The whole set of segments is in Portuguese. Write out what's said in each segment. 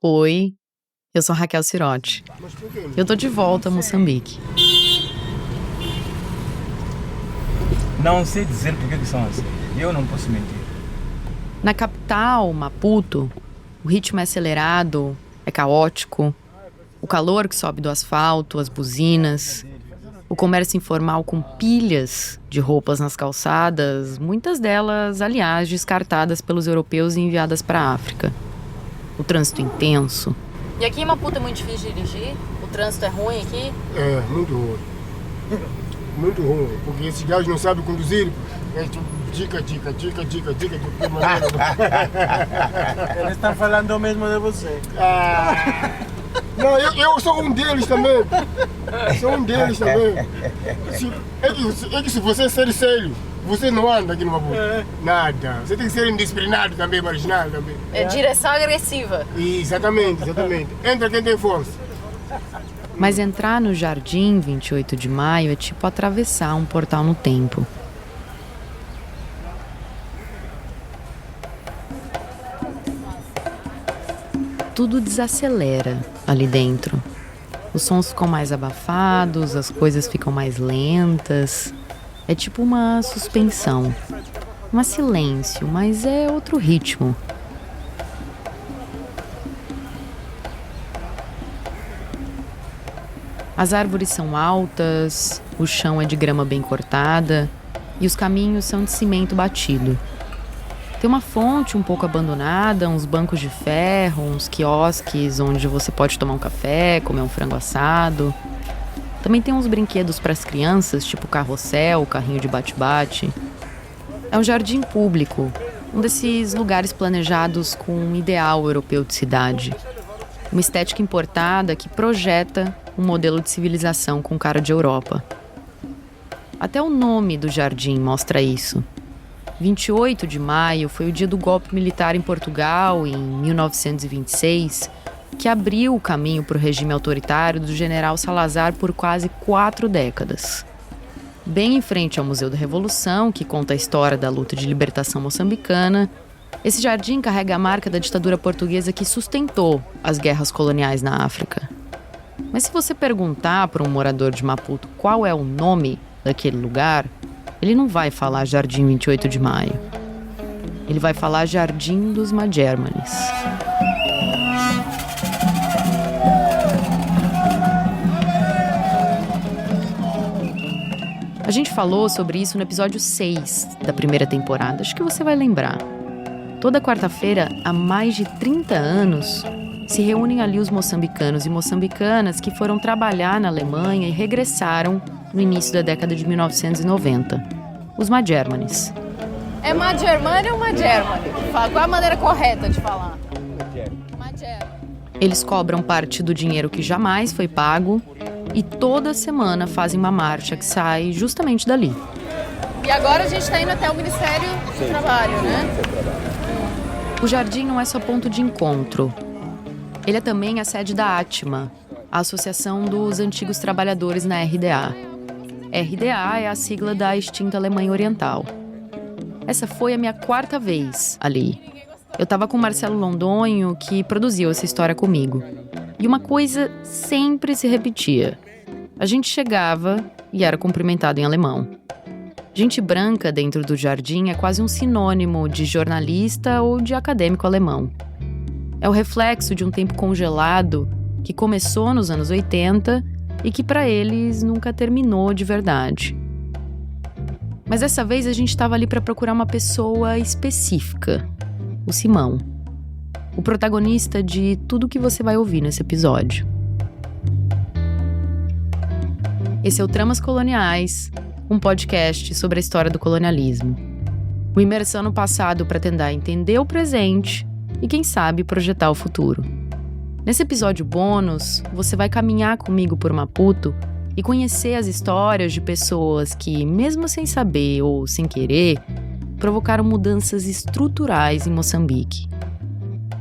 Oi, eu sou Raquel Sirotti. Eu tô de volta a Moçambique. Não sei dizer por que são assim. Eu não posso mentir. Na capital, Maputo, o ritmo é acelerado, é caótico. O calor que sobe do asfalto, as buzinas, o comércio informal com pilhas de roupas nas calçadas, muitas delas, aliás, descartadas pelos europeus e enviadas para a África. O trânsito intenso. E aqui em Maputo é muito difícil de dirigir? O trânsito é ruim aqui? É, muito ruim. Muito ruim, porque esses gajos não sabem conduzir. É tipo, dica. Eles estão falando mesmo de você. Não, eu sou um deles também. É que se você ser sério, você não anda aqui no Maputo. Nada. Você tem que ser indisciplinado também, marginal também. É direção agressiva. Exatamente. Entra quem tem força. Mas entrar no Jardim 28 de Maio é tipo atravessar um portal no tempo. Tudo desacelera ali dentro. Os sons ficam mais abafados, as coisas ficam mais lentas. É tipo uma suspensão. Um silêncio, mas é outro ritmo. As árvores são altas, o chão é de grama bem cortada e os caminhos são de cimento batido. Tem uma fonte um pouco abandonada, uns bancos de ferro, uns quiosques onde você pode tomar um café, comer um frango assado. Também tem uns brinquedos para as crianças, tipo carrossel, carrinho de bate-bate. É um jardim público, um desses lugares planejados com um ideal europeu de cidade. Uma estética importada que projeta um modelo de civilização com cara de Europa. Até o nome do jardim mostra isso. 28 de maio foi o dia do golpe militar em Portugal, em 1926, que abriu o caminho para o regime autoritário do general Salazar por quase 4 décadas. Bem em frente ao Museu da Revolução, que conta a história da luta de libertação moçambicana, esse jardim carrega a marca da ditadura portuguesa que sustentou as guerras coloniais na África. Mas se você perguntar para um morador de Maputo qual é o nome daquele lugar, ele não vai falar Jardim 28 de Maio. Ele vai falar Jardim dos Madjermanes. A gente falou sobre isso no episódio 6 da primeira temporada, acho que você vai lembrar. Toda quarta-feira, há mais de 30 anos, se reúnem ali os moçambicanos e moçambicanas que foram trabalhar na Alemanha e regressaram no início da década de 1990. Os Madjermanes. É Madjermane ou Madjermane? Qual é a maneira correta de falar? Madjermane. Eles cobram parte do dinheiro que jamais foi pago e toda semana fazem uma marcha que sai justamente dali. E agora a gente está indo até o Ministério do Trabalho, né? O jardim não é só ponto de encontro. Ele é também a sede da ATMA, a Associação dos Antigos Trabalhadores na RDA. RDA é a sigla da extinta Alemanha Oriental. Essa foi a minha 4ª vez ali. Eu estava com o Marcelo Londonho, que produziu essa história comigo. E uma coisa sempre se repetia. A gente chegava e era cumprimentado em alemão. Gente branca dentro do jardim é quase um sinônimo de jornalista ou de acadêmico alemão. É o reflexo de um tempo congelado que começou nos anos 80 e que para eles nunca terminou de verdade. Mas dessa vez a gente estava ali para procurar uma pessoa específica, o Simão, o protagonista de tudo que você vai ouvir nesse episódio. Esse é o Tramas Coloniais, um podcast sobre a história do colonialismo. Uma imersão no passado para tentar entender o presente e, quem sabe, projetar o futuro. Nesse episódio bônus, você vai caminhar comigo por Maputo e conhecer as histórias de pessoas que, mesmo sem saber ou sem querer, provocaram mudanças estruturais em Moçambique.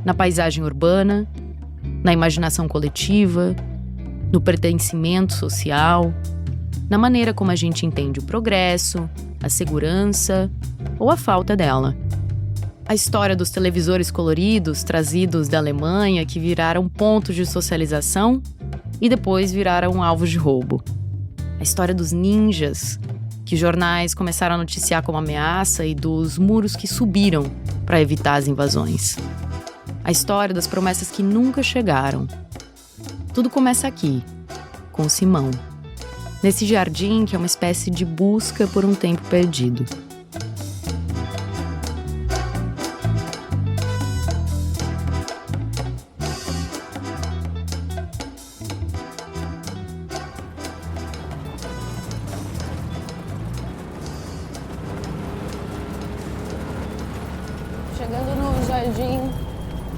Na paisagem urbana, na imaginação coletiva, no pertencimento social, na maneira como a gente entende o progresso, a segurança ou a falta dela. A história dos televisores coloridos trazidos da Alemanha que viraram pontos de socialização e depois viraram alvos de roubo. A história dos ninjas, que jornais começaram a noticiar como ameaça, e dos muros que subiram para evitar as invasões. A história das promessas que nunca chegaram. Tudo começa aqui, com Simão. Nesse jardim que é uma espécie de busca por um tempo perdido. Chegando no Jardim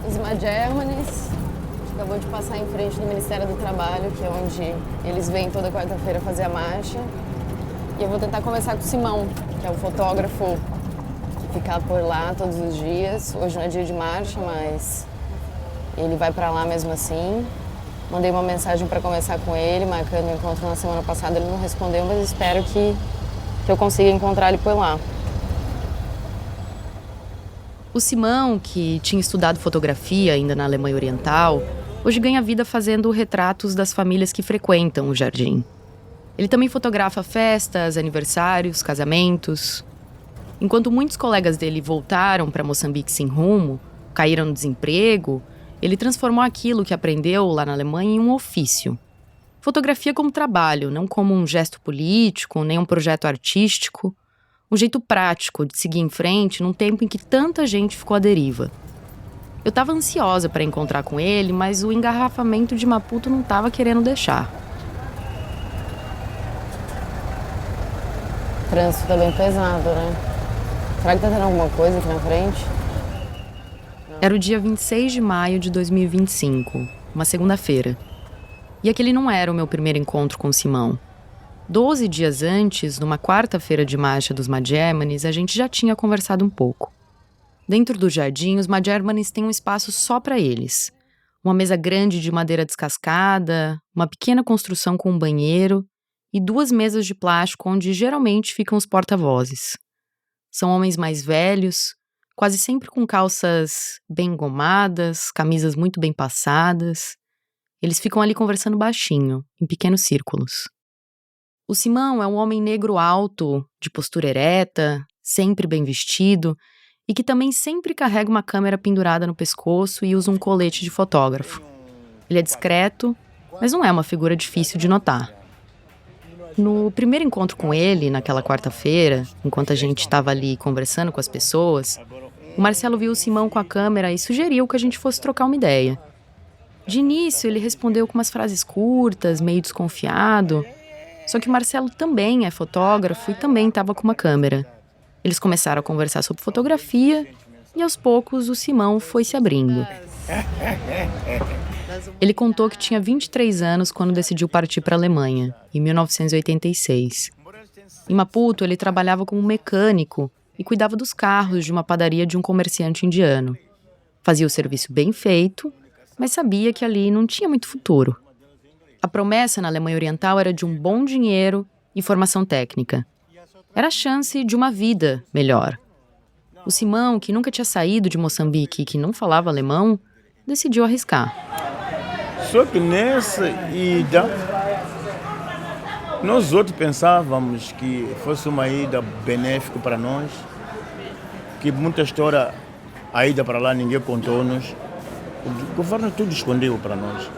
Isma Germanis, acabou de passar em frente do Ministério do Trabalho, que é onde eles vêm toda quarta-feira fazer a marcha. E eu vou tentar conversar com o Simão, que é o fotógrafo que fica por lá todos os dias. Hoje não é dia de marcha, mas ele vai para lá mesmo assim. Mandei uma mensagem para conversar com ele, marcando o encontro na semana passada. Ele não respondeu, mas espero que eu consiga encontrar ele por lá. O Simão, que tinha estudado fotografia ainda na Alemanha Oriental, hoje ganha vida fazendo retratos das famílias que frequentam o jardim. Ele também fotografa festas, aniversários, casamentos. Enquanto muitos colegas dele voltaram para Moçambique sem rumo, caíram no desemprego, ele transformou aquilo que aprendeu lá na Alemanha em um ofício. Fotografia como trabalho, não como um gesto político, nem um projeto artístico. Um jeito prático de seguir em frente num tempo em que tanta gente ficou à deriva. Eu estava ansiosa para encontrar com ele, mas o engarrafamento de Maputo não estava querendo deixar. O trânsito tá bem pesado, né? Será que tá tendo alguma coisa aqui na frente? Era o dia 26 de maio de 2025, uma segunda-feira. E aquele não era o meu primeiro encontro com o Simão. 12 dias antes, numa quarta-feira de marcha dos Madgermanis, a gente já tinha conversado um pouco. Dentro do jardim, os Madgermanis têm um espaço só para eles. Uma mesa grande de madeira descascada, uma pequena construção com um banheiro e 2 mesas de plástico onde geralmente ficam os porta-vozes. São homens mais velhos, quase sempre com calças bem engomadas, camisas muito bem passadas. Eles ficam ali conversando baixinho, em pequenos círculos. O Simão é um homem negro alto, de postura ereta, sempre bem vestido e que também sempre carrega uma câmera pendurada no pescoço e usa um colete de fotógrafo. Ele é discreto, mas não é uma figura difícil de notar. No primeiro encontro com ele, naquela quarta-feira, enquanto a gente estava ali conversando com as pessoas, o Marcelo viu o Simão com a câmera e sugeriu que a gente fosse trocar uma ideia. De início, ele respondeu com umas frases curtas, meio desconfiado. Só que o Marcelo também é fotógrafo e também estava com uma câmera. Eles começaram a conversar sobre fotografia e, aos poucos, o Simão foi se abrindo. Ele contou que tinha 23 anos quando decidiu partir para a Alemanha, em 1986. Em Maputo, ele trabalhava como mecânico e cuidava dos carros de uma padaria de um comerciante indiano. Fazia o serviço bem feito, mas sabia que ali não tinha muito futuro. A promessa na Alemanha Oriental era de um bom dinheiro e formação técnica. Era a chance de uma vida melhor. O Simão, que nunca tinha saído de Moçambique e que não falava alemão, decidiu arriscar. Só que nessa ida, nós outros pensávamos que fosse uma ida benéfica para nós, que muita história, a ida para lá ninguém contou-nos. O governo tudo escondeu para nós.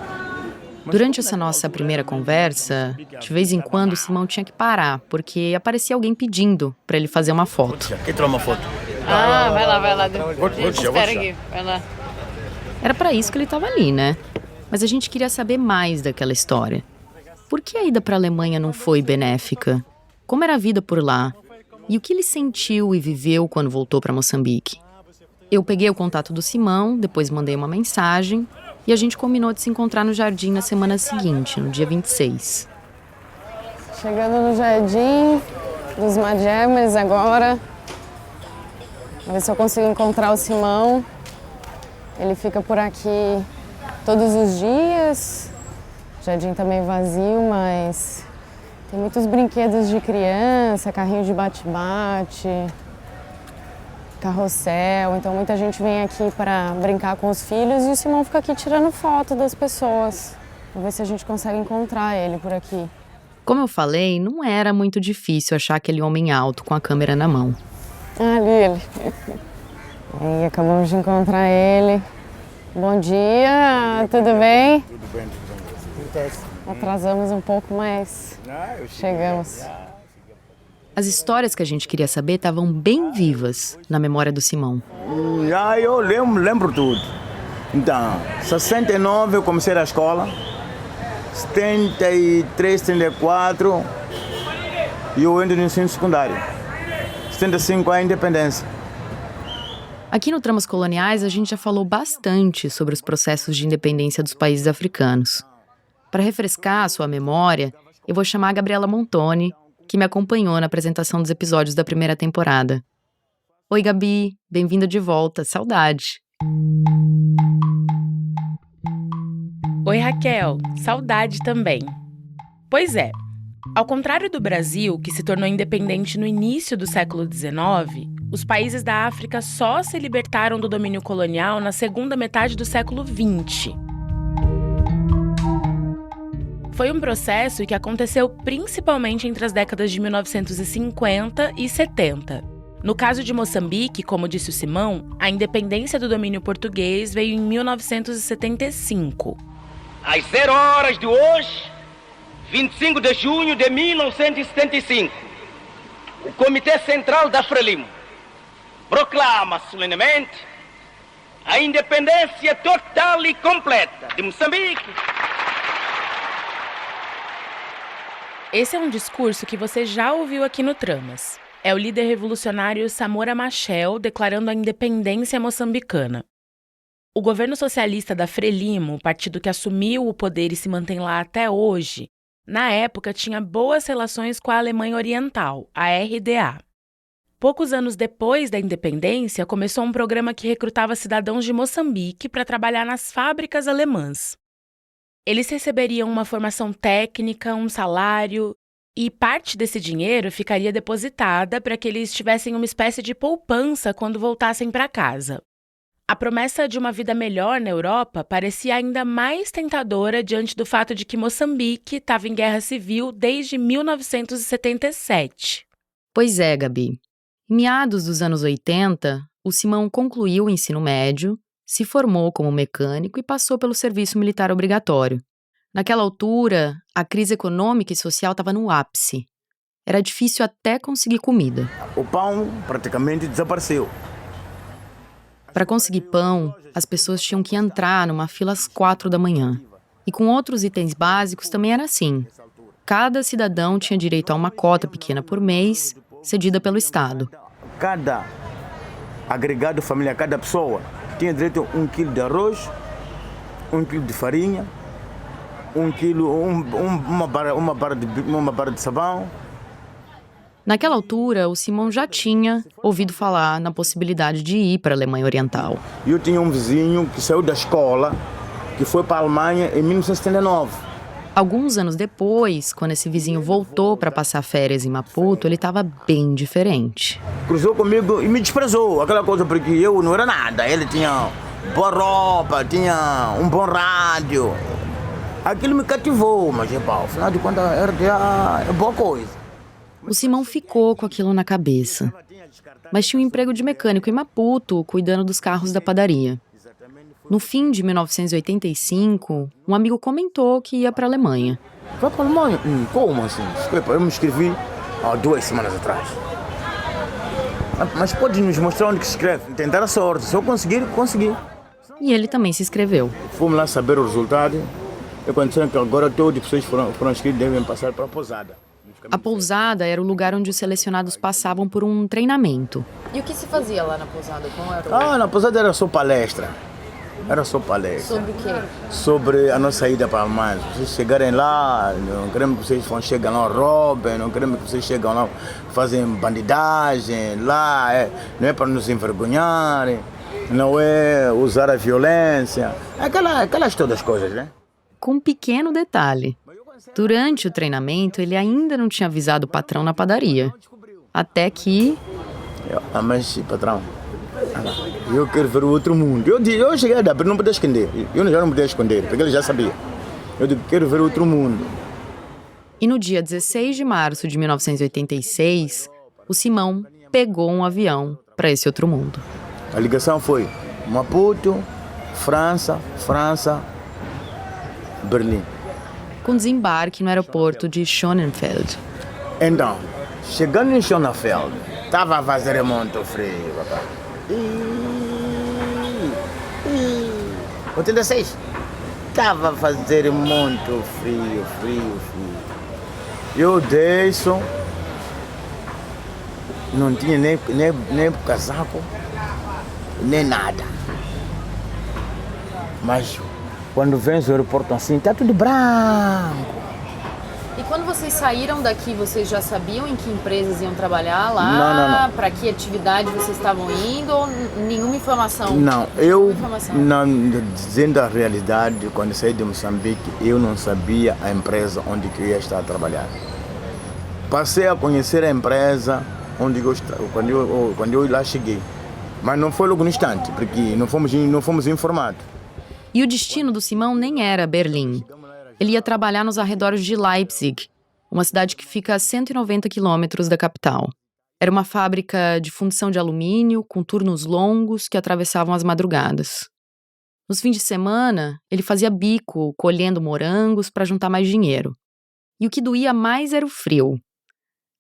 Durante essa nossa primeira conversa, de vez em quando o Simão tinha que parar, porque aparecia alguém pedindo para ele fazer uma foto. Quer tirar uma foto? Ah, vai lá. Espera aqui, vai lá. Era para isso que ele estava ali, né? Mas a gente queria saber mais daquela história. Por que a ida para a Alemanha não foi benéfica? Como era a vida por lá? E o que ele sentiu e viveu quando voltou para Moçambique? Eu peguei o contato do Simão, depois mandei uma mensagem e a gente combinou de se encontrar no jardim na semana seguinte, no dia 26. Chegando no Jardim dos Madgermanis agora. Vou ver se eu consigo encontrar o Simão. Ele fica por aqui todos os dias. O jardim tá meio vazio, mas tem muitos brinquedos de criança, carrinho de bate-bate. carrossel. Então muita gente vem aqui para brincar com os filhos e o Simão fica aqui tirando foto das pessoas. Vamos ver se a gente consegue encontrar ele por aqui. Como eu falei, não era muito difícil achar aquele homem alto com a câmera na mão. Ali ele. Aí, acabamos de encontrar ele. Bom dia, tudo bem? Tudo bem, tudo bem. Atrasamos um pouco, mas chegamos. As histórias que a gente queria saber estavam bem vivas na memória do Simão. Eu lembro tudo. Então, 69 eu comecei a escola, 73, 74 eu entro no ensino secundário, 75 a independência. Aqui no Tramas Coloniais, a gente já falou bastante sobre os processos de independência dos países africanos. Para refrescar a sua memória, eu vou chamar a Gabriela Montoni, que me acompanhou na apresentação dos episódios da primeira temporada. Oi, Gabi, bem-vinda de volta, saudade. Oi, Raquel, saudade também. Pois é, ao contrário do Brasil, que se tornou independente no início do século XIX, os países da África só se libertaram do domínio colonial na segunda metade do século XX. Foi um processo que aconteceu principalmente entre as décadas de 1950 e 70. No caso de Moçambique, como disse o Simão, a independência do domínio português veio em 1975. Às 0 horas de hoje, 25 de junho de 1975, o Comitê Central da Frelimo proclama solenemente a independência total e completa de Moçambique. Esse é um discurso que você já ouviu aqui no Tramas. É o líder revolucionário Samora Machel declarando a independência moçambicana. O governo socialista da Frelimo, o partido que assumiu o poder e se mantém lá até hoje, na época tinha boas relações com a Alemanha Oriental, a RDA. Poucos anos depois da independência, começou um programa que recrutava cidadãos de Moçambique para trabalhar nas fábricas alemãs. Eles receberiam uma formação técnica, um salário, e parte desse dinheiro ficaria depositada para que eles tivessem uma espécie de poupança quando voltassem para casa. A promessa de uma vida melhor na Europa parecia ainda mais tentadora diante do fato de que Moçambique estava em guerra civil desde 1977. Pois é, Gabi. Em meados dos anos 80, o Simão concluiu o ensino médio, se formou como mecânico e passou pelo serviço militar obrigatório. Naquela altura, a crise econômica e social estava no ápice. Era difícil até conseguir comida. O pão praticamente desapareceu. Para conseguir pão, as pessoas tinham que entrar numa fila às 4 da manhã. E com outros itens básicos também era assim. Cada cidadão tinha direito a uma cota pequena por mês, cedida pelo Estado. Cada agregado familiar, cada pessoa tinha direito a 1 quilo de arroz, 1 quilo de farinha, 1 quilo, uma barra de sabão. Naquela altura, o Simão já tinha ouvido falar na possibilidade de ir para a Alemanha Oriental. Eu tinha um vizinho que saiu da escola, que foi para a Alemanha em 1979. Alguns anos depois, quando esse vizinho voltou para passar férias em Maputo, ele estava bem diferente. Cruzou comigo e me desprezou, aquela coisa, porque eu não era nada. Ele tinha boa roupa, tinha um bom rádio. Aquilo me cativou, mas, afinal de contas, RDA é boa coisa. O Simão ficou com aquilo na cabeça. Mas tinha um emprego de mecânico em Maputo, cuidando dos carros da padaria. No fim de 1985, um amigo comentou que ia para a Alemanha. Vai para a Alemanha? Como assim? Eu me inscrevi há 2 semanas atrás. Mas pode nos mostrar onde que se inscreve? Tentar a sorte. Se eu conseguir, consegui. E ele também se inscreveu. Fomos lá saber o resultado. E aconteceu que agora todas as pessoas foram inscritas devem passar para a pousada. A pousada era o lugar onde os selecionados passavam por um treinamento. E o que se fazia lá na pousada? Qual era Na pousada era só palestra. Sobre o quê? Sobre a nossa ida para a Alemanha. Vocês chegarem lá, não queremos que vocês chegam lá, roubem, não queremos que vocês chegam lá, fazem bandidagem. Lá não é para nos envergonhar, não é usar a violência. Aquelas todas as coisas, né? Com um pequeno detalhe. Durante o treinamento, ele ainda não tinha avisado o patrão na padaria. Até que... Mas, patrão, Eu quero ver o outro mundo. Eu cheguei a dar, não podia esconder. Eu já não podia esconder, porque ele já sabia. Eu digo, quero ver outro mundo. E no dia 16 de março de 1986, o Simão pegou um avião para esse outro mundo. A ligação foi Maputo, França, Berlim. Com desembarque no aeroporto de Schönefeld. Então, chegando em Schönefeld, estava a fazer muito frio, papai. 86. Estava a fazer muito frio. Eu desço, não tinha nem casaco, nem nada. Mas quando vem o aeroporto assim, está tudo branco. E quando vocês saíram daqui, vocês já sabiam em que empresas iam trabalhar lá? Não. Para que atividade vocês estavam indo? Ou nenhuma informação? Não, dizendo a realidade, quando saí de Moçambique, eu não sabia a empresa onde que eu ia estar a trabalhar. Passei a conhecer a empresa quando eu lá cheguei. Mas não foi logo no instante, porque não fomos informados. E o destino do Simão nem era Berlim. Ele ia trabalhar nos arredores de Leipzig, uma cidade que fica a 190 quilômetros da capital. Era uma fábrica de fundição de alumínio, com turnos longos que atravessavam as madrugadas. Nos fins de semana, ele fazia bico, colhendo morangos para juntar mais dinheiro. E o que doía mais era o frio.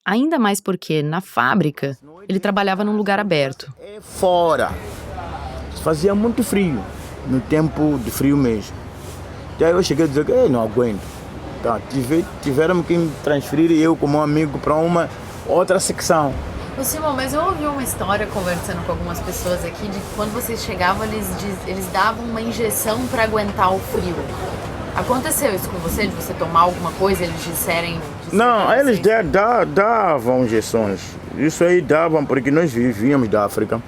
Ainda mais porque, na fábrica, ele trabalhava num lugar aberto. Fora. Fazia muito frio, no tempo de frio mesmo. Daí eu cheguei a dizer que não aguento. Tá, tiveram que me transferir eu como amigo para uma outra secção. Ô Simão, mas eu ouvi uma história conversando com algumas pessoas aqui de que quando vocês chegavam, eles davam uma injeção para aguentar o frio. Aconteceu isso com você, de você tomar alguma coisa e eles disserem... Não, eles davam injeções. Isso aí davam porque nós vivíamos da África.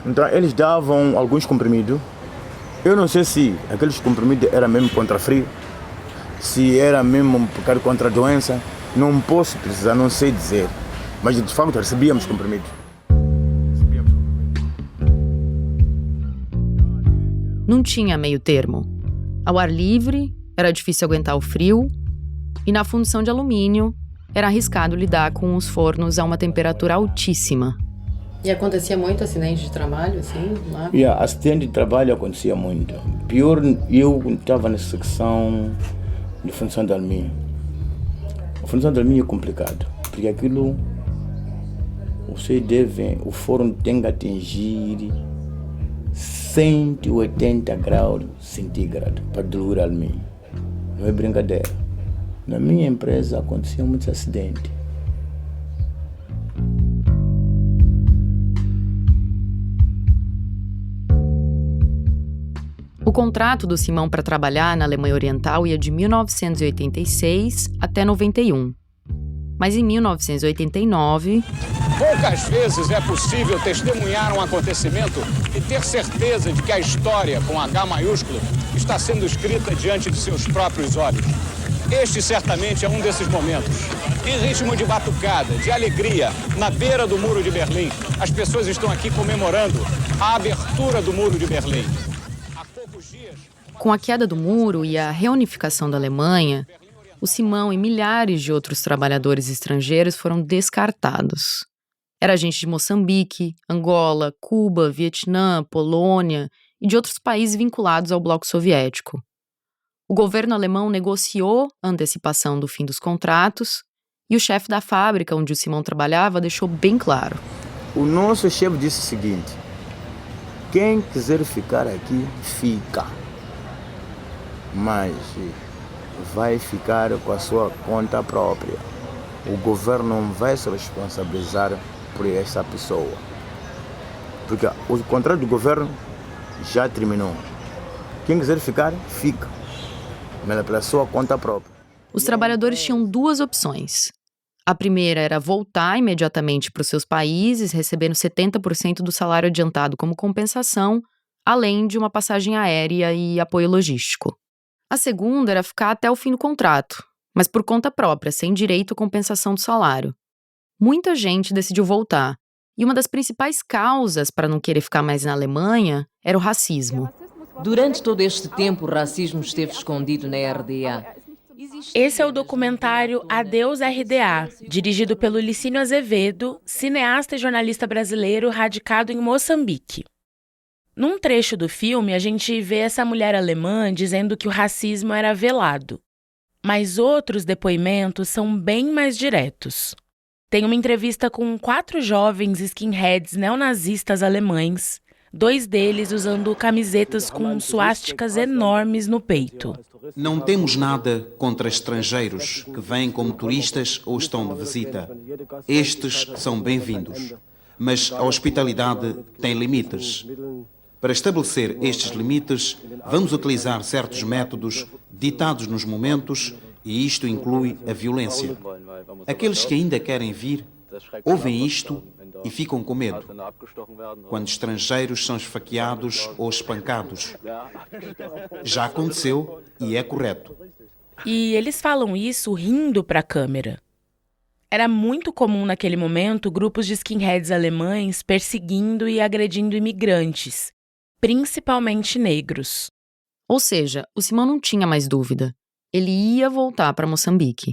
Então eles davam alguns comprimidos. Eu não sei se aqueles comprimidos eram mesmo contra frio, se era mesmo contra a doença. Não posso precisar, não sei dizer. Mas de facto recebíamos comprimidos. Não tinha meio termo. Ao ar livre, era difícil aguentar o frio. E na fundição de alumínio, era arriscado lidar com os fornos a uma temperatura altíssima. E acontecia muito acidente de trabalho, assim, lá? Acidente de trabalho acontecia muito. Pior, eu estava na secção de fundição de alumínio. A fundição de alumínio é complicado, porque aquilo, o forno tem que atingir 180 graus centígrados para diluir alumínio. Não é brincadeira. Na minha empresa aconteciam muitos acidentes. O contrato do Simão para trabalhar na Alemanha Oriental ia de 1986 até 91. Mas em 1989... Poucas vezes é possível testemunhar um acontecimento e ter certeza de que a história, com H maiúsculo, está sendo escrita diante de seus próprios olhos. Este certamente é um desses momentos. Em ritmo de batucada, de alegria, na beira do Muro de Berlim, as pessoas estão aqui comemorando a abertura do Muro de Berlim. Com a queda do muro e a reunificação da Alemanha, o Simão e milhares de outros trabalhadores estrangeiros foram descartados. Era gente de Moçambique, Angola, Cuba, Vietnã, Polônia e de outros países vinculados ao bloco soviético. O governo alemão negociou a antecipação do fim dos contratos e o chefe da fábrica onde o Simão trabalhava deixou bem claro. O nosso chefe disse o seguinte: quem quiser ficar aqui, fica. Mas vai ficar com a sua conta própria. O governo não vai se responsabilizar por essa pessoa. Porque o contrato do governo já terminou. Quem quiser ficar, fica. Mas pela sua conta própria. Os trabalhadores tinham duas opções. A primeira era voltar imediatamente para os seus países, recebendo 70% do salário adiantado como compensação, além de uma passagem aérea e apoio logístico. A segunda era ficar até o fim do contrato, mas por conta própria, sem direito à compensação do salário. Muita gente decidiu voltar, E uma das principais causas para não querer ficar mais na Alemanha era o racismo. Durante todo este tempo, o racismo esteve escondido na RDA. Esse é o documentário Adeus RDA, dirigido pelo Licínio Azevedo, cineasta e jornalista brasileiro radicado em Moçambique. Num trecho do filme, a gente vê essa mulher alemã dizendo que o racismo era velado. Mas outros depoimentos são bem mais diretos. Tem uma entrevista com 4 jovens skinheads neonazistas alemães, 2 deles usando camisetas com suásticas enormes no peito. Não temos nada contra estrangeiros que vêm como turistas ou estão de visita. Estes são bem-vindos, mas a hospitalidade tem limites. Para estabelecer estes limites, vamos utilizar certos métodos ditados nos momentos, e isto inclui a violência. Aqueles que ainda querem vir, ouvem isto e ficam com medo. Quando estrangeiros são esfaqueados ou espancados. Já aconteceu e é correto. E eles falam isso rindo para a câmera. Era muito comum naquele momento grupos de skinheads alemães perseguindo e agredindo imigrantes, principalmente negros. Ou seja, o Simão não tinha mais dúvida. Ele ia voltar para Moçambique.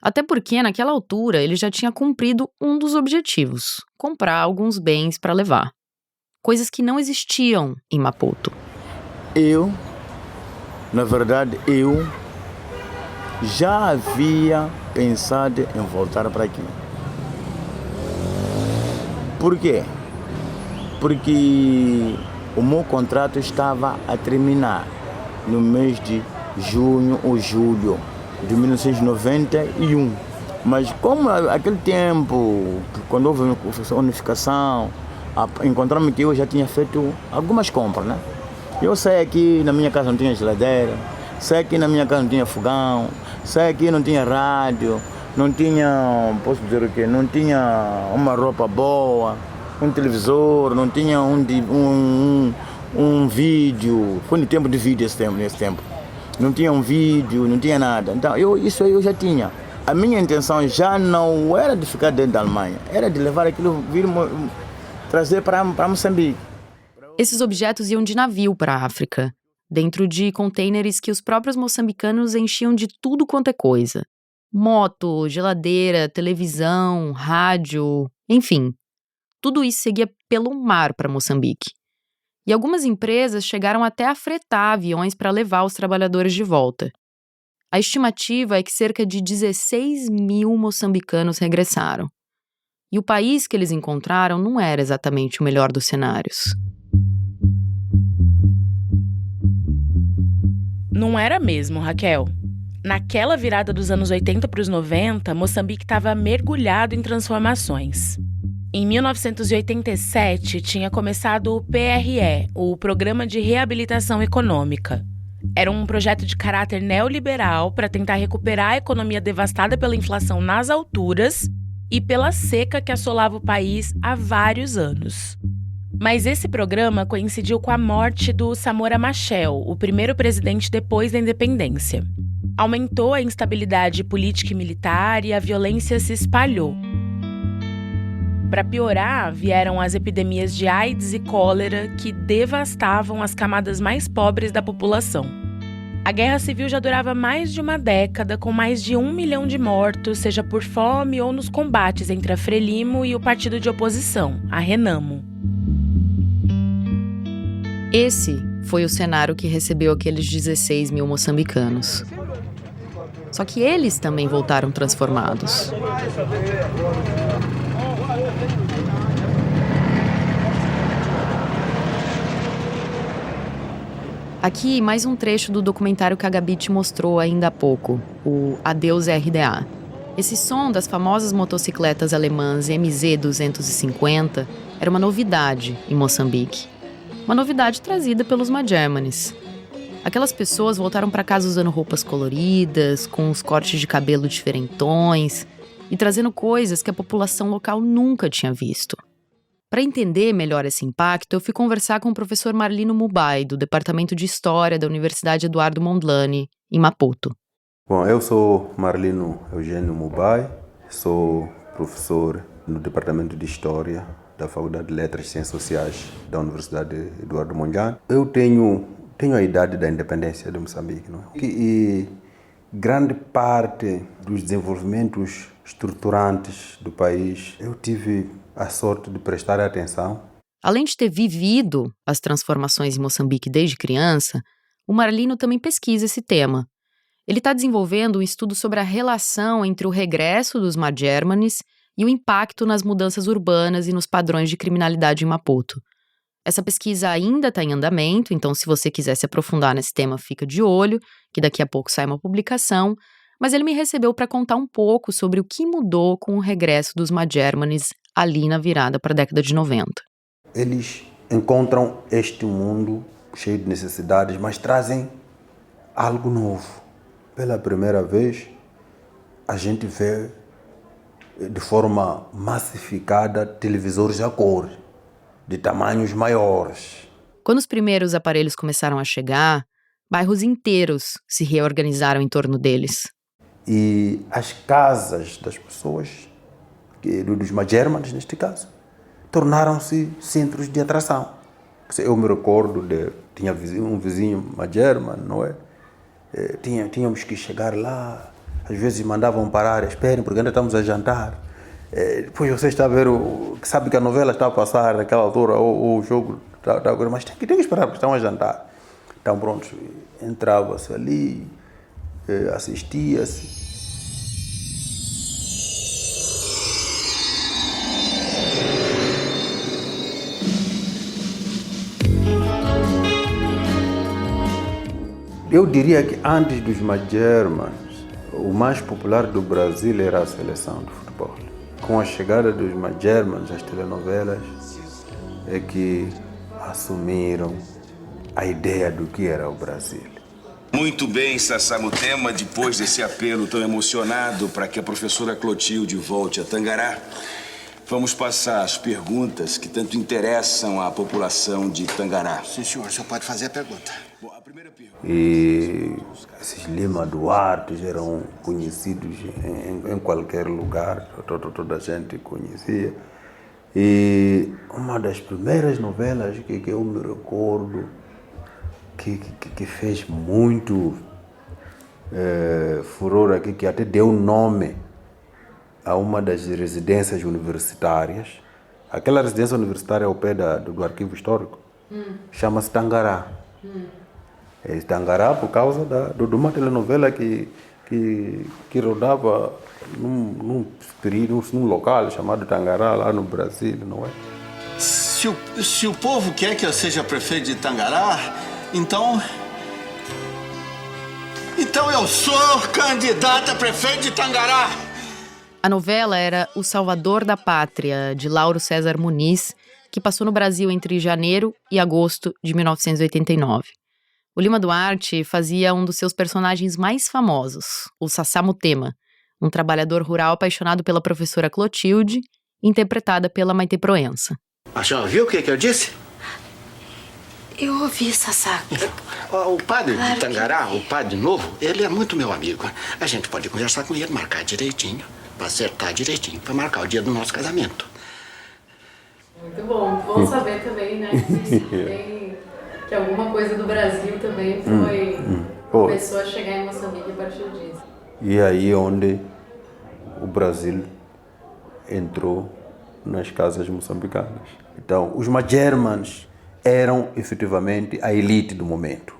Até porque, naquela altura, ele já tinha cumprido um dos objetivos: comprar alguns bens para levar. Coisas que não existiam em Maputo. Na verdade, eu já havia pensado em voltar para aqui. Por quê? Porque o meu contrato estava a terminar no mês de junho ou julho de 1991. Mas como aquele tempo, quando houve a unificação, encontramos que eu já tinha feito algumas compras, né? Eu sei que na minha casa não tinha geladeira, sei que na minha casa não tinha fogão, sei que não tinha rádio, não tinha, posso dizer o quê? Não tinha uma roupa boa, um televisor, não tinha um vídeo. Foi no tempo de vídeo nesse tempo. Não tinha um vídeo, não tinha nada. Então, isso eu já tinha. A minha intenção já não era de ficar dentro da Alemanha, era de levar aquilo, trazer para Moçambique. Esses objetos iam de navio para a África, dentro de contêineres que os próprios moçambicanos enchiam de tudo quanto é coisa. Moto, geladeira, televisão, rádio, enfim. Tudo isso seguia pelo mar para Moçambique. E algumas empresas chegaram até a fretar aviões para levar os trabalhadores de volta. A estimativa é que cerca de 16 mil moçambicanos regressaram. E o país que eles encontraram não era exatamente o melhor dos cenários. Não era mesmo, Raquel. Naquela virada dos anos 80 para os 90, Moçambique estava mergulhado em transformações. Em 1987, tinha começado o PRE, o Programa de Reabilitação Econômica. Era um projeto de caráter neoliberal para tentar recuperar a economia devastada pela inflação nas alturas e pela seca que assolava o país há vários anos. Mas esse programa coincidiu com a morte do Samora Machel, o primeiro presidente depois da independência. Aumentou a instabilidade política e militar e a violência se espalhou. Para piorar, vieram as epidemias de AIDS e cólera que devastavam as camadas mais pobres da população. A guerra civil já durava mais de uma década, com mais de 1 milhão de mortos, seja por fome ou nos combates entre a Frelimo e o partido de oposição, a Renamo. Esse foi o cenário que recebeu aqueles 16 mil moçambicanos. Só que eles também voltaram transformados. Aqui, mais um trecho do documentário que a Gabi te mostrou ainda há pouco, o Adeus RDA. Esse som das famosas motocicletas alemãs MZ-250 era uma novidade em Moçambique. Uma novidade trazida pelos Magermanes. Aquelas pessoas voltaram para casa usando roupas coloridas, com os cortes de cabelo diferentões e trazendo coisas que a população local nunca tinha visto. Para entender melhor esse impacto, eu fui conversar com o professor Marlino Mubai, do Departamento de História da Universidade Eduardo Mondlane, em Maputo. Bom, eu sou Marlino Eugênio Mubai, sou professor no Departamento de História da Faculdade de Letras e Ciências Sociais da Universidade Eduardo Mondlane. Eu tenho a idade da independência de Moçambique, não é? E grande parte dos desenvolvimentos estruturantes do país, eu tive a sorte de prestar atenção. Além de ter vivido as transformações em Moçambique desde criança, o Marlino também pesquisa esse tema. Ele está desenvolvendo um estudo sobre a relação entre o regresso dos Majermanes e o impacto nas mudanças urbanas e nos padrões de criminalidade em Maputo. Essa pesquisa ainda está em andamento, então se você quiser se aprofundar nesse tema, fica de olho, que daqui a pouco sai uma publicação. Mas ele me recebeu para contar um pouco sobre o que mudou com o regresso dos Majermanes ali na virada para a década de 90. Eles encontram este mundo cheio de necessidades, mas trazem algo novo. Pela primeira vez, a gente vê de forma massificada televisores a cor, de tamanhos maiores. Quando os primeiros aparelhos começaram a chegar, bairros inteiros se reorganizaram em torno deles. E as casas das pessoas, dos Majermanes neste caso, tornaram-se centros de atração. Eu me recordo tinha um vizinho Majerman, não é? Tínhamos que chegar lá, às vezes mandavam parar, esperem porque ainda estamos a jantar. Depois você está a ver, sabe que a novela está a passar naquela altura, ou o jogo está agora, mas tem que esperar porque estão a jantar. Então pronto, entrava-se ali, assistia-se. Eu diria que antes dos Majermanes, o mais popular do Brasil era a seleção de futebol. Com a chegada dos Majermanes, as telenovelas é que assumiram a ideia do que era o Brasil. Muito bem, Sassá Mutema, depois desse apelo tão emocionado para que a professora Clotilde volte a Tangará, vamos passar as perguntas que tanto interessam à população de Tangará. Sim, senhor, o senhor pode fazer a pergunta. Bom, a primeira pergunta... E esses Lima Duarte eram conhecidos em qualquer lugar, toda a gente conhecia. E uma das primeiras novelas que eu me recordo que fez muito furor aqui, que até deu nome a uma das residências universitárias. Aquela residência universitária ao pé do arquivo histórico chama-se Tangará. Tangará por causa de uma telenovela que rodava num local chamado Tangará, lá no Brasil, não é? Se o povo quer que eu seja prefeito de Tangará, então eu sou candidato a prefeito de Tangará. A novela era O Salvador da Pátria, de Lauro César Muniz, que passou no Brasil entre janeiro e agosto de 1989. O Lima Duarte fazia um dos seus personagens mais famosos, o Sassá Mutema, um trabalhador rural apaixonado pela professora Clotilde, interpretada pela Maite Proença. A senhora viu o que eu disse? Eu ouvi, Sassá. O padre de Tangará, o padre novo, ele é muito meu amigo. A gente pode conversar com ele, marcar direitinho, para acertar direitinho, para marcar o dia do nosso casamento. Muito bom. Bom saber também, né, que alguma coisa do Brasil também começou a chegar em Moçambique a partir disso. E aí onde o Brasil entrou nas casas moçambicanas. Então, os Majermanes eram efetivamente a elite do momento.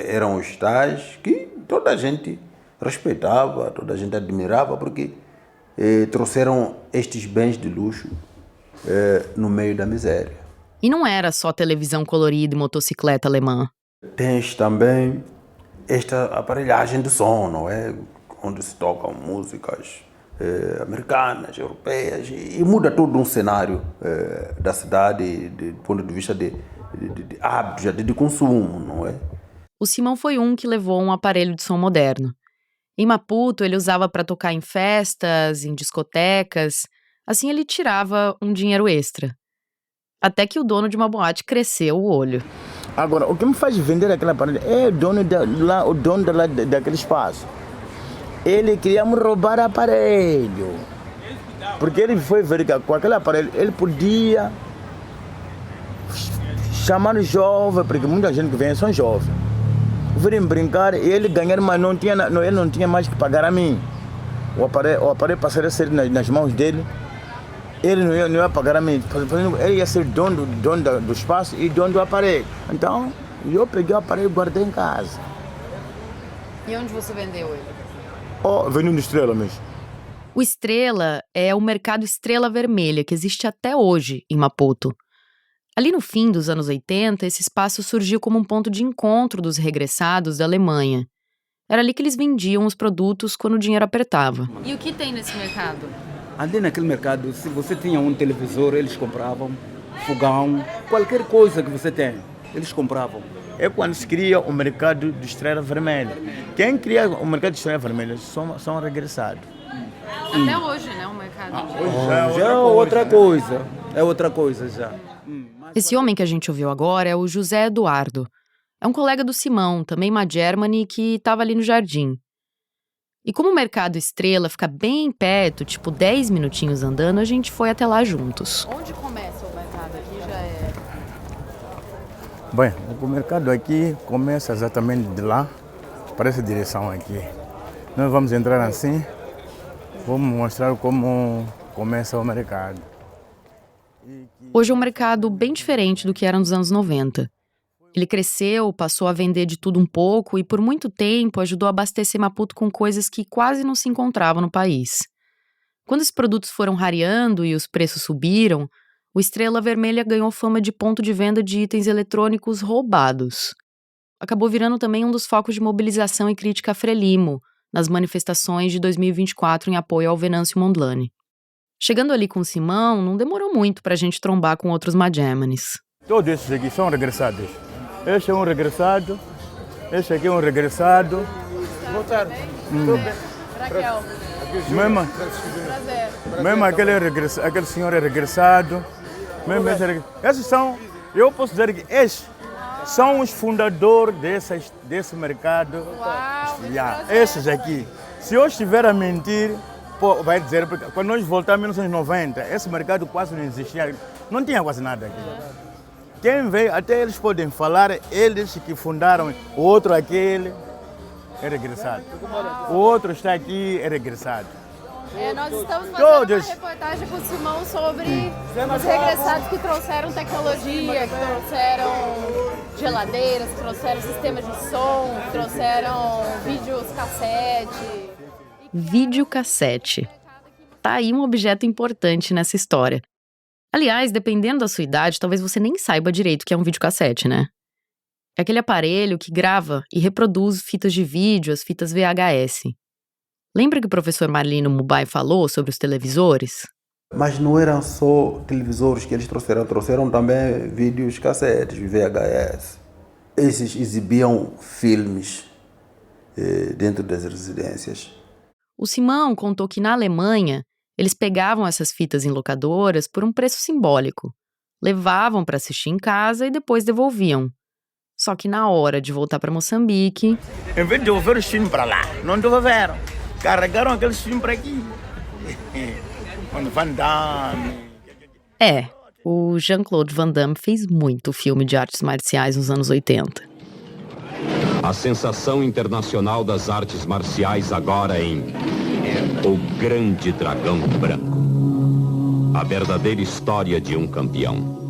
Eram os tais que toda a gente respeitava, toda a gente admirava, porque trouxeram estes bens de luxo no meio da miséria. E não era só televisão colorida e motocicleta alemã. Tens também esta aparelhagem de som, não é? Onde se tocam músicas americanas, europeias, e muda todo um cenário da cidade do ponto de vista de hábitos, de consumo, não é? O Simão foi um que levou um aparelho de som moderno. Em Maputo, ele usava para tocar em festas, em discotecas. Assim, ele tirava um dinheiro extra. Até que o dono de uma boate cresceu o olho. Agora, o que me faz vender aquele aparelho é o dono daquele espaço. Ele queria me roubar aparelho. Porque ele foi verificar com aquele aparelho, ele podia chamar jovem, porque muita gente que vem são jovens. Virem brincar e ele ganhar, mas ele não tinha mais que pagar a mim. O aparelho passaria a ser nas mãos dele, ele não ia pagar a mim. Ele ia ser dono do espaço e dono do aparelho. Então, eu peguei o aparelho e guardei em casa. E onde você vendeu ele? Vendi no Estrela mesmo. O Estrela é o mercado Estrela Vermelha, que existe até hoje em Maputo. Ali no fim dos anos 80, esse espaço surgiu como um ponto de encontro dos regressados da Alemanha. Era ali que eles vendiam os produtos quando o dinheiro apertava. E o que tem nesse mercado? Ali naquele mercado, se você tinha um televisor, eles compravam, fogão, qualquer coisa que você tem, eles compravam. É quando se cria o mercado de Estrela Vermelha. Quem cria o mercado de Estrela Vermelha são regressados. Até hoje, né, o mercado? Já é outra coisa. É outra coisa já. Esse homem que a gente ouviu agora é o José Eduardo. É um colega do Simão, também Magermani, que estava ali no jardim. E como o mercado Estrela fica bem perto, tipo 10 minutinhos andando, a gente foi até lá juntos. Onde começa o mercado? Aqui já é... Bem, o mercado aqui começa exatamente de lá, para essa direção aqui. Nós vamos entrar assim, vamos mostrar como começa o mercado. Hoje é um mercado bem diferente do que era nos anos 90. Ele cresceu, passou a vender de tudo um pouco e por muito tempo ajudou a abastecer Maputo com coisas que quase não se encontravam no país. Quando esses produtos foram rareando e os preços subiram, o Estrela Vermelha ganhou fama de ponto de venda de itens eletrônicos roubados. Acabou virando também um dos focos de mobilização e crítica a Frelimo, nas manifestações de 2024 em apoio ao Venâncio Mondlane. Chegando ali com o Simão, não demorou muito para a gente trombar com outros Magermanis. Todos esses aqui são regressados. Este é um regressado, este aqui é um regressado. Boa tarde. Raquel. Mesmo aquele senhor é regressado. Esses são, eu posso dizer que esses são os fundadores desse mercado. Esses aqui. Se eu estiver a mentir, vai dizer, porque quando nós voltamos em 1990, esse mercado quase não existia, não tinha quase nada aqui. Quem veio, até eles podem falar, eles que fundaram, o outro aquele é regressado. O outro está aqui, é regressado. Nós estamos fazendo uma reportagem com o Simão sobre os regressados que trouxeram tecnologia, que trouxeram geladeiras, que trouxeram sistemas de som, que trouxeram videocassete. Videocassete. Tá aí um objeto importante nessa história. Aliás, dependendo da sua idade, talvez você nem saiba direito o que é um videocassete, né? É aquele aparelho que grava e reproduz fitas de vídeo, as fitas VHS. Lembra que o professor Marlino Mubai falou sobre os televisores? Mas não eram só televisores que eles trouxeram também vídeos cassetes, VHS. Esses exibiam filmes dentro das residências. O Simão contou que na Alemanha, eles pegavam essas fitas em locadoras por um preço simbólico, levavam para assistir em casa e depois devolviam. Só que na hora de voltar para Moçambique... Em vez de devolver os filmes para lá, não devolveram. Carregaram aqueles filmes para aqui. Quando Van Damme... O Jean-Claude Van Damme fez muito filme de artes marciais nos anos 80. A sensação internacional das artes marciais agora em O Grande Dragão Branco. A verdadeira história de um campeão.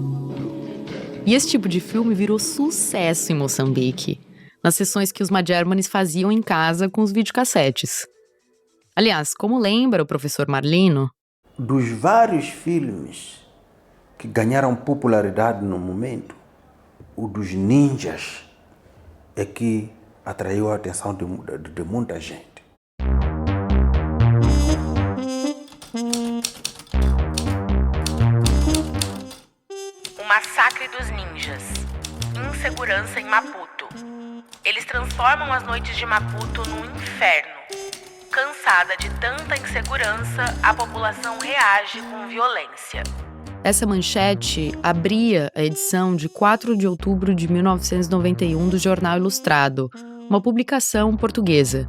E esse tipo de filme virou sucesso em Moçambique, nas sessões que os Magermanis faziam em casa com os videocassetes. Aliás, como lembra o professor Marlino... Dos vários filmes que ganharam popularidade no momento, o dos ninjas é que atraiu a atenção de muita gente. O massacre dos ninjas. Insegurança em Maputo. Eles transformam as noites de Maputo num inferno. Cansada de tanta insegurança, a população reage com violência. Essa manchete abria a edição de 4 de outubro de 1991 do Jornal Ilustrado, uma publicação portuguesa.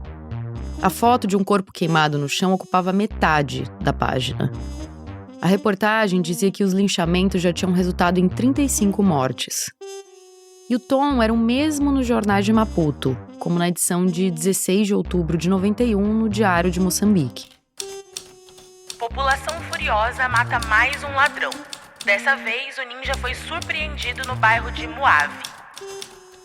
A foto de um corpo queimado no chão ocupava metade da página. A reportagem dizia que os linchamentos já tinham resultado em 35 mortes. E o tom era o mesmo nos jornais de Maputo, como na edição de 16 de outubro de 91 no Diário de Moçambique. População furiosa mata mais um ladrão. Dessa vez, o ninja foi surpreendido no bairro de Muave.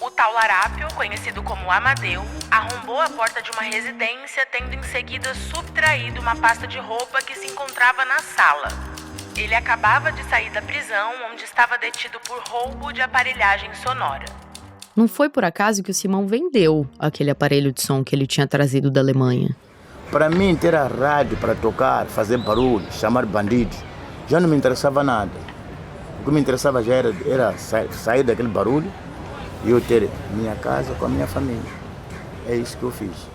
O tal larápio, conhecido como Amadeu, arrombou a porta de uma residência, tendo em seguida subtraído uma pasta de roupa que se encontrava na sala. Ele acabava de sair da prisão, onde estava detido por roubo de aparelhagem sonora. Não foi por acaso que o Simão vendeu aquele aparelho de som que ele tinha trazido da Alemanha. Para mim, ter a rádio para tocar, fazer barulho, chamar bandidos, já não me interessava nada. O que me interessava já era sair daquele barulho e eu ter minha casa com a minha família. É isso que eu fiz.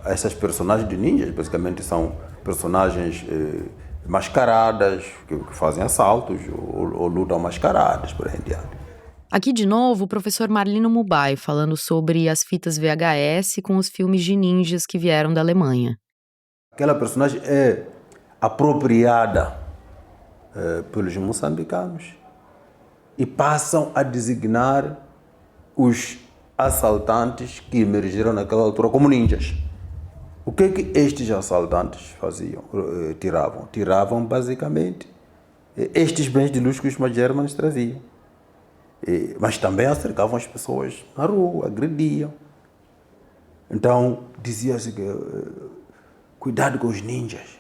Essas personagens de ninjas, basicamente, são personagens mascaradas, que fazem assaltos ou lutam mascaradas, por aí em diante. Aqui de novo o professor Marlino Mubai falando sobre as fitas VHS com os filmes de ninjas que vieram da Alemanha. Aquela personagem é apropriada pelos moçambicanos e passam a designar os assaltantes que emergiram naquela altura como ninjas. O que estes assaltantes faziam? Tiravam? Tiravam basicamente estes bens de luxo que os Magermanes traziam. Mas também acercavam as pessoas na rua, agrediam. Então dizia-se que cuidado com os ninjas.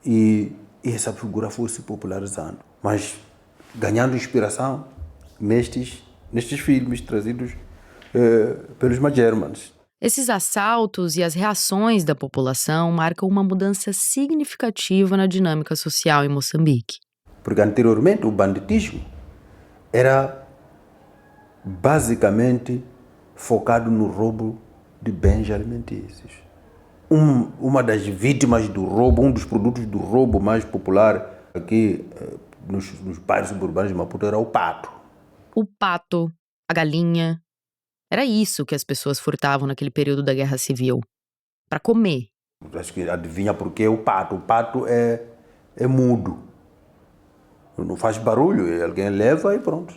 E essa figura foi se popularizando, mas ganhando inspiração nestes filmes trazidos pelos Magermanes. Esses assaltos e as reações da população marcam uma mudança significativa na dinâmica social em Moçambique. Porque anteriormente o banditismo era basicamente focado no roubo de bens alimentícios. Uma das vítimas do roubo, um dos produtos do roubo mais popular aqui nos bairros suburbanos de Maputo era o pato. O pato, a galinha. Era isso que as pessoas furtavam naquele período da Guerra Civil. Para comer. Acho que adivinha por que o pato. O pato é mudo. Não faz barulho, alguém leva e pronto.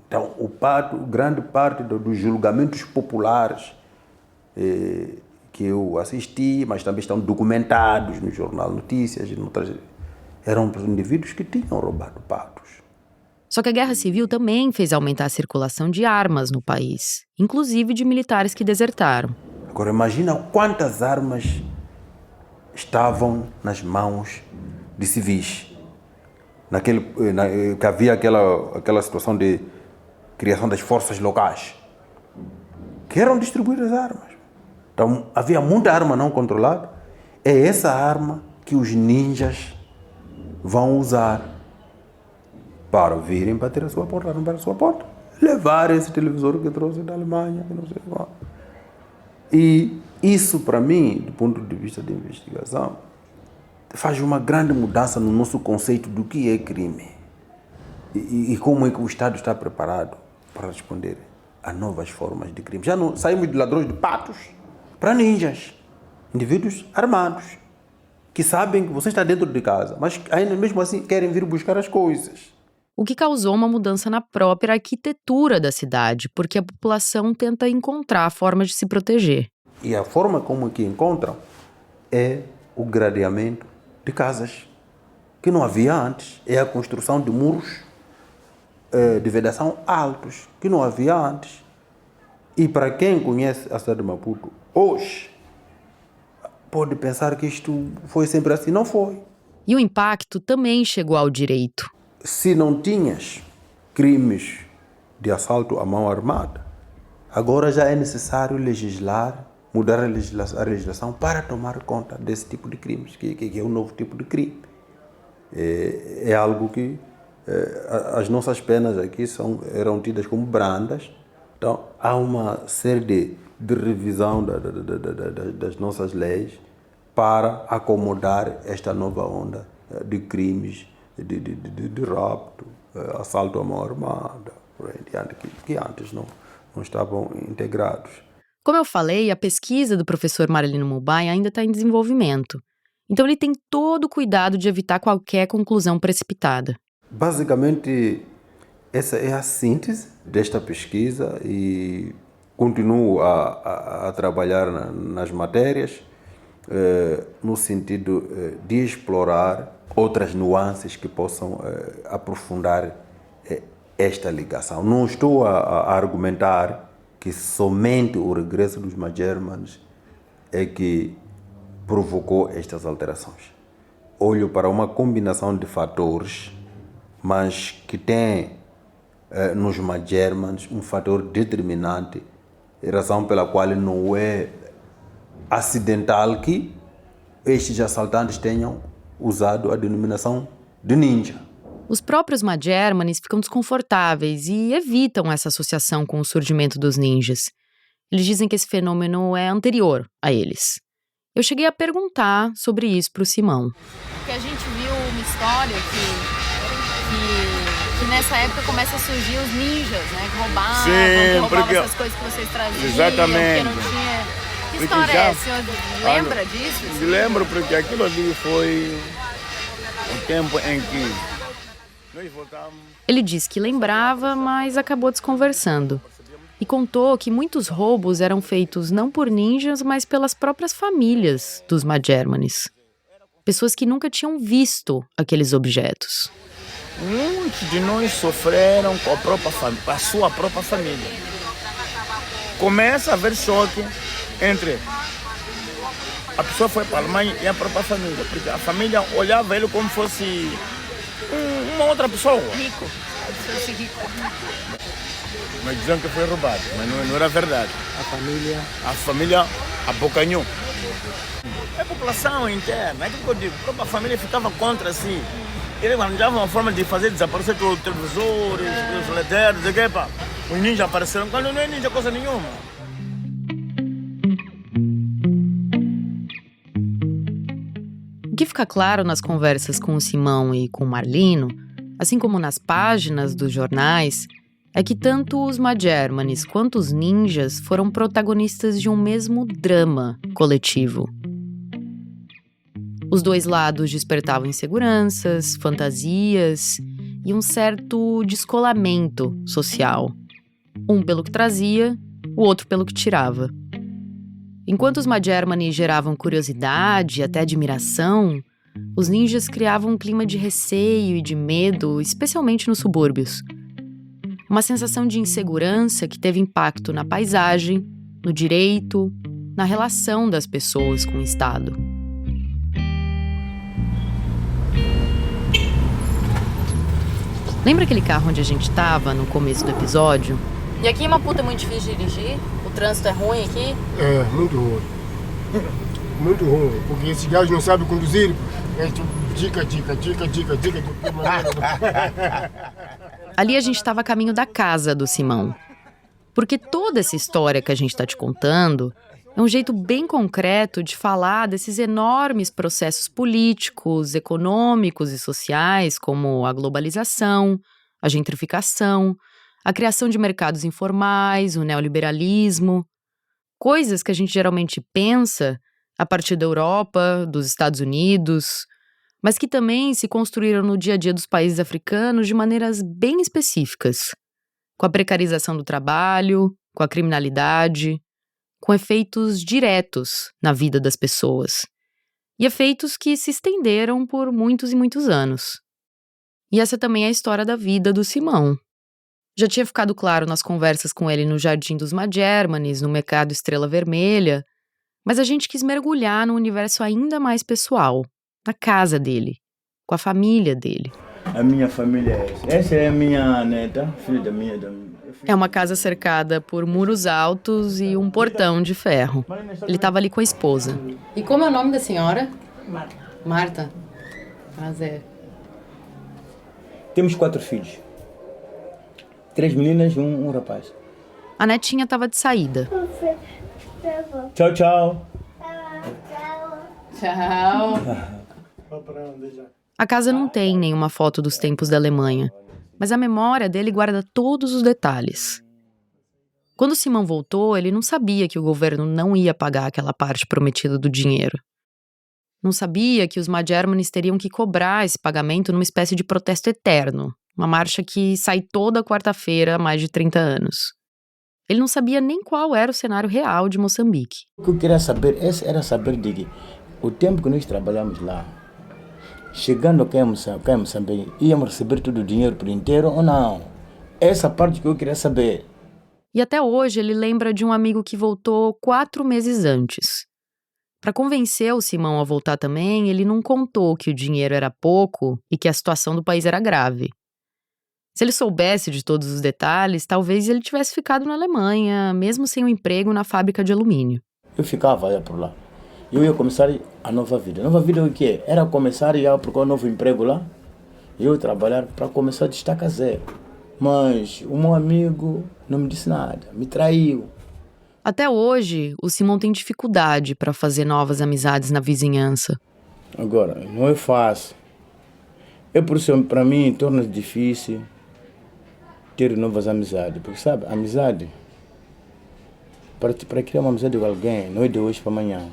Então, o pato, grande parte dos julgamentos populares que eu assisti, mas também estão documentados no Jornal Notícias, eram indivíduos que tinham roubado patos. Só que a Guerra Civil também fez aumentar a circulação de armas no país, inclusive de militares que desertaram. Agora imagina quantas armas estavam nas mãos de civis. Que havia aquela situação de criação das forças locais, que eram distribuídas armas. Então havia muita arma não controlada. É essa arma que os ninjas vão usar para virem bater a sua porta, arrombar a sua porta, levar esse televisor que trouxe da Alemanha, que não sei qual. E isso, para mim, do ponto de vista de investigação, faz uma grande mudança no nosso conceito do que é crime e como é que o Estado está preparado para responder a novas formas de crime. Já não saímos de ladrões de patos para ninjas, indivíduos armados, que sabem que você está dentro de casa, mas ainda mesmo assim querem vir buscar as coisas. O que causou uma mudança na própria arquitetura da cidade, porque a população tenta encontrar formas de se proteger. E a forma como que encontram é o gradeamento de casas, que não havia antes. É a construção de muros de vedação altos, que não havia antes. E para quem conhece a cidade de Maputo hoje, pode pensar que isto foi sempre assim. Não foi. E o impacto também chegou ao direito. Se não tinhas crimes de assalto à mão armada, agora já é necessário legislar, mudar a legislação para tomar conta desse tipo de crimes, que é um novo tipo de crime. É algo que as nossas penas aqui eram tidas como brandas. Então há uma série de revisão das nossas leis para acomodar esta nova onda de crimes de rapto, assalto à mão armada, por aí diante, que antes não estavam integrados. Como eu falei, a pesquisa do professor Marlino Mubai ainda está em desenvolvimento. Então ele tem todo o cuidado de evitar qualquer conclusão precipitada. Basicamente, essa é a síntese desta pesquisa e continuo a trabalhar nas matérias no sentido de explorar outras nuances que possam aprofundar esta ligação. Não estou a argumentar que somente o regresso dos Magermanes é que provocou estas alterações. Olho para uma combinação de fatores, mas que tem nos Magermanes um fator determinante, razão pela qual não é acidental que estes assaltantes tenham usado a denominação de ninja. Os próprios Magermanes ficam desconfortáveis e evitam essa associação com o surgimento dos ninjas. Eles dizem que esse fenômeno é anterior a eles. Eu cheguei a perguntar sobre isso para o Simão. Porque a gente viu uma história que nessa época começa a surgir os ninjas, né? Que roubavam, essas coisas que vocês traziam. Exatamente. Porque não tinha... Que história é essa? O senhor lembra disso? Lembro, porque aquilo ali foi o tempo em que nós voltamos. Ele disse que lembrava, mas acabou desconversando. E contou que muitos roubos eram feitos não por ninjas, mas pelas próprias famílias dos Magermanes. Pessoas que nunca tinham visto aqueles objetos. Muitos de nós sofreram com a sua própria família. Começa a haver choque entre a pessoa foi para a Alemanha e a própria família, porque a família olhava ele como fosse uma outra pessoa. Rico. Fosse rico. Mas diziam que foi roubado, mas não era verdade. A família abocanhou. É a população interna, é que eu digo, a própria família ficava contra si. Eles arranjavam uma forma de fazer desaparecer todos os televisores, os letreiros, os ninjas apareceram, quando não é ninja coisa nenhuma. O que fica claro nas conversas com o Simão e com o Marlino, assim como nas páginas dos jornais, é que tanto os Magermanes quanto os ninjas foram protagonistas de um mesmo drama coletivo. Os dois lados despertavam inseguranças, fantasias e um certo descolamento social. Um pelo que trazia, o outro pelo que tirava. Enquanto os Magermanes geravam curiosidade e até admiração, os ninjas criavam um clima de receio e de medo, especialmente nos subúrbios. Uma sensação de insegurança que teve impacto na paisagem, no direito, na relação das pessoas com o Estado. Lembra aquele carro onde a gente estava no começo do episódio? E aqui em Maputo é muito difícil de dirigir? O trânsito é ruim aqui? É, muito ruim. Muito ruim, porque esses gajos não sabem conduzir. É dica. Ali a gente estava a caminho da casa do Simão. Porque toda essa história que a gente está te contando é um jeito bem concreto de falar desses enormes processos políticos, econômicos e sociais, como a globalização, a gentrificação, a criação de mercados informais, o neoliberalismo. Coisas que a gente geralmente pensa a partir da Europa, dos Estados Unidos, mas que também se construíram no dia a dia dos países africanos de maneiras bem específicas, com a precarização do trabalho, com a criminalidade, com efeitos diretos na vida das pessoas, e efeitos que se estenderam por muitos e muitos anos. E essa também é a história da vida do Simão. Já tinha ficado claro nas conversas com ele no Jardim dos Magermanes, no Mercado Estrela Vermelha, mas a gente quis mergulhar num universo ainda mais pessoal, na casa dele, com a família dele. A minha família é essa. Essa é a minha neta, filha da minha. É uma casa cercada por muros altos e um portão de ferro. Ele estava ali com a esposa. E como é o nome da senhora? Marta. Marta? Prazer. Temos 4 filhos. 3 meninas e um rapaz. A netinha estava de saída. Tchau, tchau. Tchau. A casa não tem nenhuma foto dos tempos da Alemanha, mas a memória dele guarda todos os detalhes. Quando Simão voltou, ele não sabia que o governo não ia pagar aquela parte prometida do dinheiro. Não sabia que os Majermanes teriam que cobrar esse pagamento numa espécie de protesto eterno, uma marcha que sai toda quarta-feira há mais de 30 anos. Ele não sabia nem qual era o cenário real de Moçambique. O que eu queria saber era saber de que o tempo que nós trabalhamos lá, chegando aqui em Moçambique, íamos receber todo o dinheiro por inteiro ou não? Essa parte que eu queria saber. E até hoje ele lembra de um amigo que voltou 4 meses antes. Para convencer o Simão a voltar também, ele não contou que o dinheiro era pouco e que a situação do país era grave. Se ele soubesse de todos os detalhes, talvez ele tivesse ficado na Alemanha, mesmo sem um emprego na fábrica de alumínio. Eu ficava por lá. Eu ia começar a nova vida. Nova vida o quê? Era começar a procurar um novo emprego lá. Eu trabalhar para começar a destacar zero. Mas o meu amigo não me disse nada, me traiu. Até hoje, o Simão tem dificuldade para fazer novas amizades na vizinhança. Agora, não é fácil. Por isso, para mim, torna-se difícil ter novas amizades. Porque, sabe, amizade, para criar uma amizade com alguém, não é de hoje para amanhã.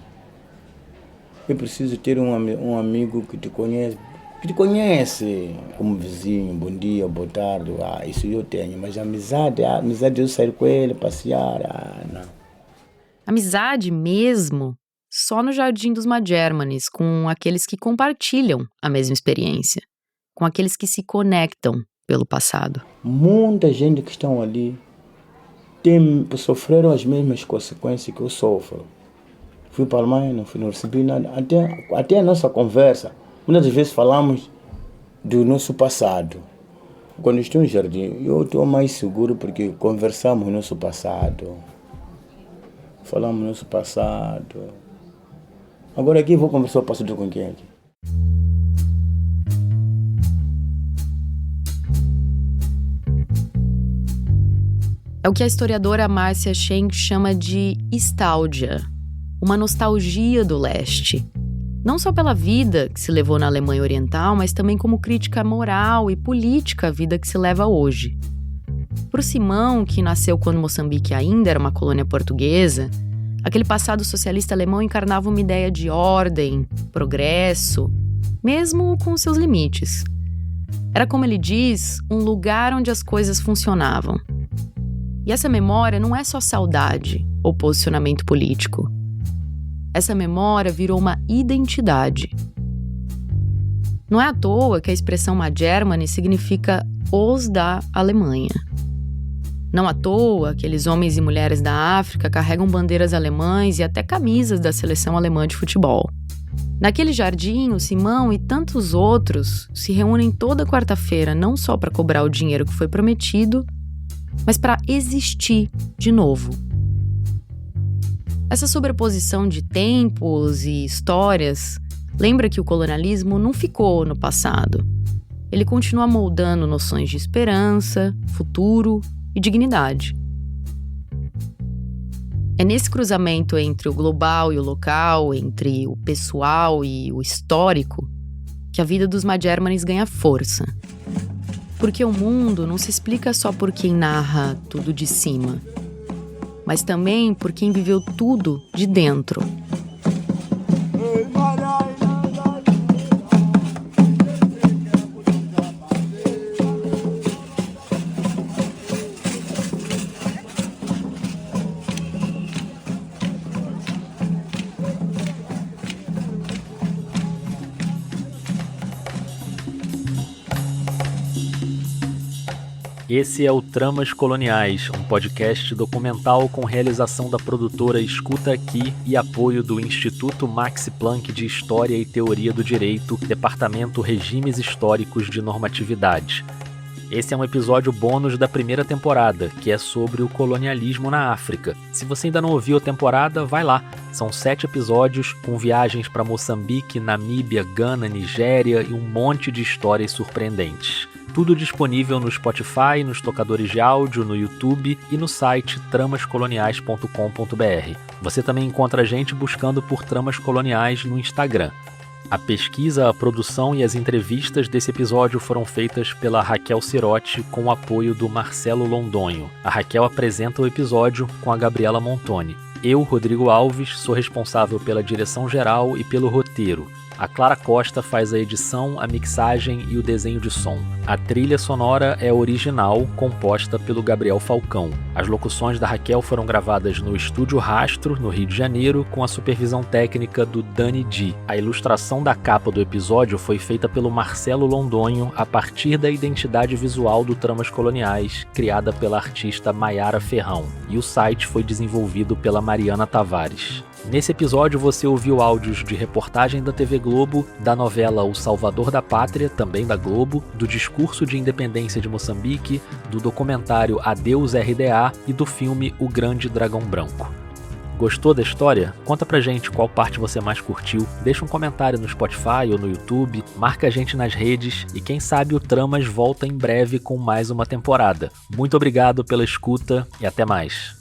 Eu preciso ter um amigo que te conhece como vizinho, bom dia, boa tarde, isso eu tenho. Mas amizade eu sair com ele, passear, não. Amizade mesmo, só no Jardim dos Majermanes, com aqueles que compartilham a mesma experiência, com aqueles que se conectam pelo passado. Muita gente que estão ali sofreram as mesmas consequências que eu sofro. Fui para a Alemanha, não recebi nada. Até a nossa conversa, muitas vezes falamos do nosso passado. Quando estou no jardim, eu estou mais seguro porque conversamos do nosso passado. Falamos do nosso passado. Agora aqui vou conversar o passado com quem aqui? É o que a historiadora Márcia Schenck chama de estáudia, uma nostalgia do leste. Não só pela vida que se levou na Alemanha Oriental, mas também como crítica moral e política à vida que se leva hoje. Para o Simão, que nasceu quando Moçambique ainda era uma colônia portuguesa, aquele passado socialista alemão encarnava uma ideia de ordem, progresso, mesmo com seus limites. Era, como ele diz, um lugar onde as coisas funcionavam. E essa memória não é só saudade ou posicionamento político. Essa memória virou uma identidade. Não é à toa que a expressão Majermane significa os da Alemanha. Não à toa, aqueles homens e mulheres da África carregam bandeiras alemãs e até camisas da seleção alemã de futebol. Naquele jardim, o Simão e tantos outros se reúnem toda quarta-feira não só para cobrar o dinheiro que foi prometido, mas para existir de novo. Essa sobreposição de tempos e histórias lembra que o colonialismo não ficou no passado. Ele continua moldando noções de esperança, futuro e dignidade. É nesse cruzamento entre o global e o local, entre o pessoal e o histórico, que a vida dos Majermanes ganha força. Porque o mundo não se explica só por quem narra tudo de cima, mas também por quem viveu tudo de dentro. Esse é o Tramas Coloniais, um podcast documental com realização da produtora Escuta Aqui e apoio do Instituto Max Planck de História e Teoria do Direito, Departamento Regimes Históricos de Normatividade. Esse é um episódio bônus da primeira temporada, que é sobre o colonialismo na África. Se você ainda não ouviu a temporada, vai lá. São 7 episódios com viagens para Moçambique, Namíbia, Gana, Nigéria e um monte de histórias surpreendentes. Tudo disponível no Spotify, nos tocadores de áudio, no YouTube e no site tramascoloniais.com.br. Você também encontra a gente buscando por Tramas Coloniais no Instagram. A pesquisa, a produção e as entrevistas desse episódio foram feitas pela Raquel Sirotti com o apoio do Marcelo Londonho. A Raquel apresenta o episódio com a Gabriela Montoni. Eu, Rodrigo Alves, sou responsável pela direção geral e pelo roteiro. A Clara Costa faz a edição, a mixagem e o desenho de som. A trilha sonora é original, composta pelo Gabriel Falcão. As locuções da Raquel foram gravadas no Estúdio Rastro, no Rio de Janeiro, com a supervisão técnica do Dani Di. A ilustração da capa do episódio foi feita pelo Marcelo Londonho a partir da identidade visual do Tramas Coloniais, criada pela artista Maiara Ferrão. E o site foi desenvolvido pela Mariana Tavares. Nesse episódio você ouviu áudios de reportagem da TV Globo, da novela O Salvador da Pátria, também da Globo, do discurso de independência de Moçambique, do documentário Adeus RDA e do filme O Grande Dragão Branco. Gostou da história? Conta pra gente qual parte você mais curtiu, deixa um comentário no Spotify ou no YouTube, marca a gente nas redes e quem sabe o Tramas volta em breve com mais uma temporada. Muito obrigado pela escuta e até mais.